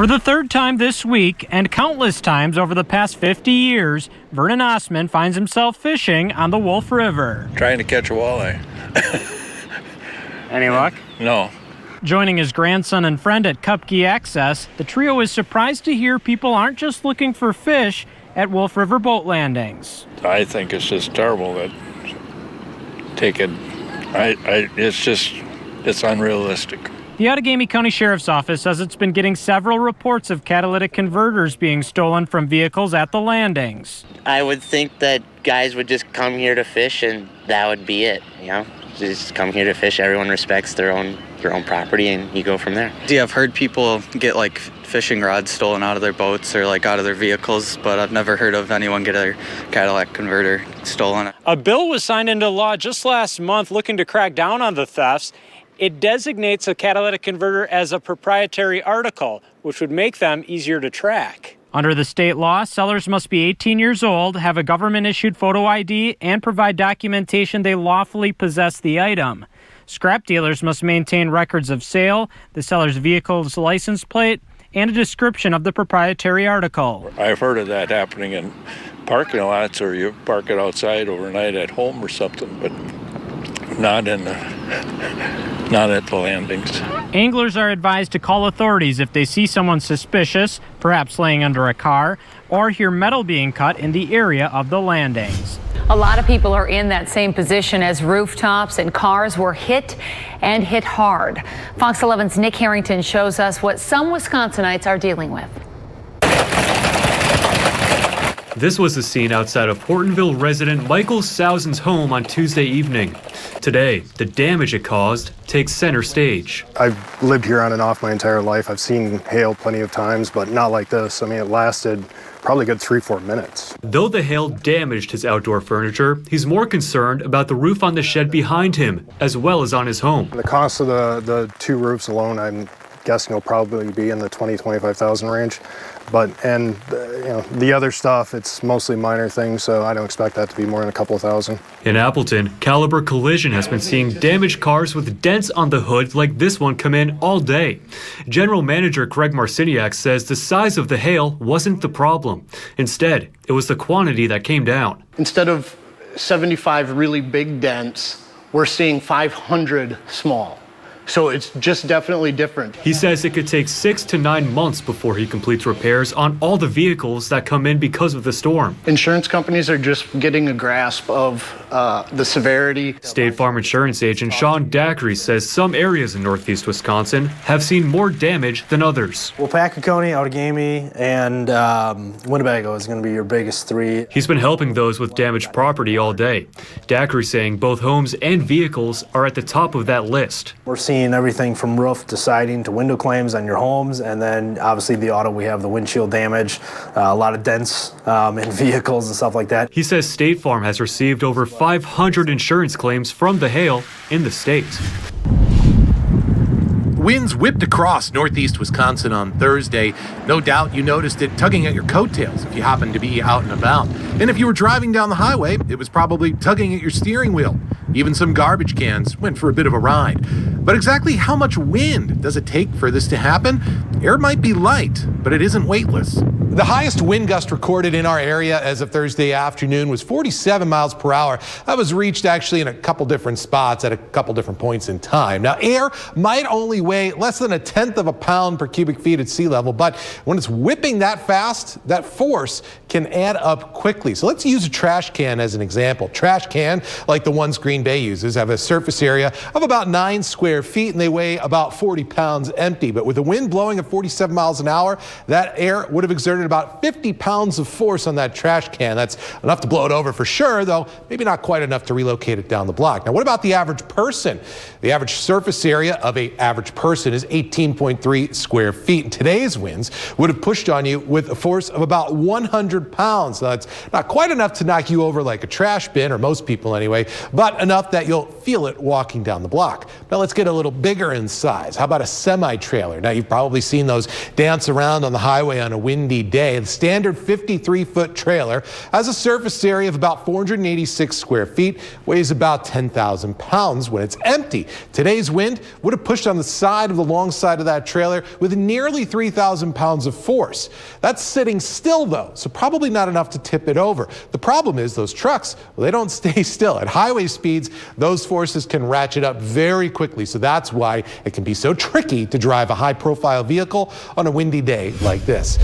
For the third time this week and countless times over the past 50 years, Vernon Ossmann finds himself fishing on the Wolf River. Trying to catch a walleye. Any luck? No. Joining his grandson and friend at Koepke Access, the trio is surprised to hear people aren't just looking for fish at Wolf River boat landings. I think it's just terrible that it's unrealistic. The Outagamie County Sheriff's Office says it's been getting several reports of catalytic converters being stolen from vehicles at the landings. I would think that guys would just come here to fish and that would be it, you know? Just come here to fish. Everyone respects their own property and you go from there. Yeah, I've heard people get like fishing rods stolen out of their boats or like out of their vehicles, but I've never heard of anyone get a catalytic converter stolen. A bill was signed into law just last month looking to crack down on the thefts. It designates a catalytic converter as a proprietary article, which would make them easier to track. Under the state law, sellers must be 18 years old, have a government-issued photo ID, and provide documentation they lawfully possess the item. Scrap dealers must maintain records of sale, the seller's vehicle's license plate, and a description of the proprietary article. I've heard of that happening in parking lots, or you park it outside overnight at home or something, but not at the landings. Anglers are advised to call authorities if they see someone suspicious, perhaps laying under a car, or hear metal being cut in the area of the landings. A lot of people are in that same position as rooftops and cars were hit and hit hard. Fox 11's Nick Harrington shows us what some Wisconsinites are dealing with. This was the scene outside of Hortonville resident Michael Sousen's home on Tuesday evening. Today, the damage it caused takes center stage. I've lived here on and off my entire life. I've seen hail plenty of times, but not like this. I mean, it lasted probably a good 3-4 minutes. Though the hail damaged his outdoor furniture, he's more concerned about the roof on the shed behind him, as well as on his home. The cost of the two roofs alone, I'm guessing will probably be in the $20,000-$25,000 range. But, and the other stuff, it's mostly minor things, so I don't expect that to be more than a couple of thousand. In Appleton, Caliber Collision has been seeing damaged cars with dents on the hood like this one come in all day. General Manager Greg Marciniak says the size of the hail wasn't the problem. Instead, it was the quantity that came down. Instead of 75 really big dents, we're seeing 500 small. So it's just definitely different. He says it could take 6 to 9 months before he completes repairs on all the vehicles that come in because of the storm. Insurance companies are just getting a grasp of the severity. State Farm Insurance agent Sean Dackery says some areas in northeast Wisconsin have seen more damage than others. Koepke County, Outagamie, and Winnebago is going to be your biggest three. He's been helping those with damaged property all day. Dackery saying both homes and vehicles are at the top of that list. We're seeing everything from roof to siding to window claims on your homes, and then obviously the auto, we have the windshield damage, a lot of dents in vehicles and stuff like that. He says State Farm has received over 500 insurance claims from the hail in the state. Winds whipped across northeast Wisconsin on Thursday. No doubt you noticed it tugging at your coattails if you happened to be out and about. And if you were driving down the highway, it was probably tugging at your steering wheel. Even some garbage cans went for a bit of a ride. But exactly how much wind does it take for this to happen? Air might be light, but it isn't weightless. The highest wind gust recorded in our area as of Thursday afternoon was 47 miles per hour. That was reached actually in a couple different spots at a couple different points in time. Now, air might only weigh less than 1/10 of a pound per cubic feet at sea level, but when it's whipping that fast, that force can add up quickly. So let's use a trash can as an example. Trash can, like the ones Greenbay uses, have a surface area of about 9 square feet and they weigh about 40 pounds empty. But with the wind blowing at 47 miles an hour, that air would have exerted about 50 pounds of force on that trash can. That's enough to blow it over for sure, though maybe not quite enough to relocate it down the block. Now, what about the average person? The average surface area of an average person is 18.3 square feet. And today's winds would have pushed on you with a force of about 100 pounds. Now, that's not quite enough to knock you over like a trash bin, or most people anyway, but enough that you'll feel it walking down the block. Now, let's get a little bigger in size. How about a semi-trailer? Now, you've probably seen those dance around on the highway on a windy day. The standard 53-foot trailer has a surface area of about 486 square feet, weighs about 10,000 pounds when it's empty. Today's wind would have pushed on the side of the long side of that trailer with nearly 3,000 pounds of force. That's sitting still though, so probably not enough to tip it over. The problem is those trucks, well, they don't stay still. At highway speeds, those forces can ratchet up very quickly, so that's why it can be so tricky to drive a high-profile vehicle on a windy day like this.